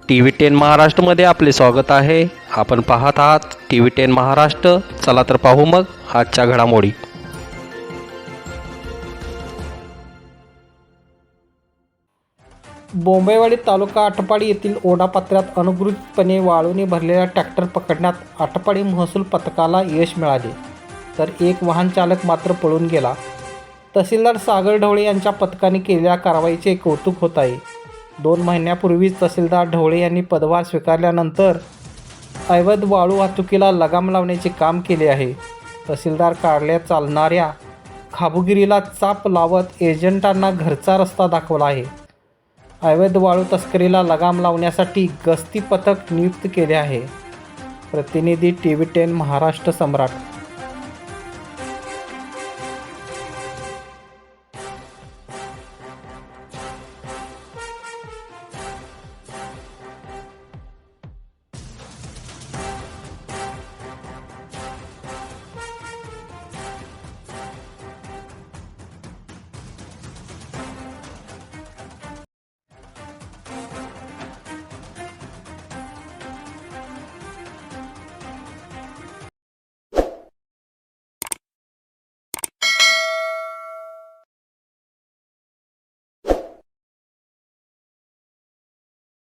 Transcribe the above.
TV10 महाराष्ट्रमध्ये आपले स्वागत आहे. आपण पाहत आहात TV10 महाराष्ट्र. चला तर पाहू मग आजच्या घडामोडी. बोंबेवाडी तालुका आटपाडी येथील ओढापात्रात अनधिकृतपणे वाळूने भरलेला ट्रॅक्टर पकडण्यात आटपाडी महसूल पथकाला यश मिळाले, तर एक वाहन चालक मात्र पळून गेला. तहसीलदार सागर ढवळे यांच्या पथकाने केलेल्या कारवाईचे कौतुक होत आहे. 2 महिन्यापूर्वीच तहसीलदार ढवळे यांनी पदभार स्वीकारल्यानंतर अवैध वाळू वाहतुकीला लगाम लावण्याचे काम केले आहे. तहसीलदार कार्यालयात चालणाऱ्या खाबुगिरीला चाप लावत एजंटांना घरचा रस्ता दाखवला आहे. अवैध वाळू तस्करीला लगाम लावण्यासाठी गस्ती पथक नियुक्त केले आहे. प्रतिनिधी TV10 महाराष्ट्र सम्राट.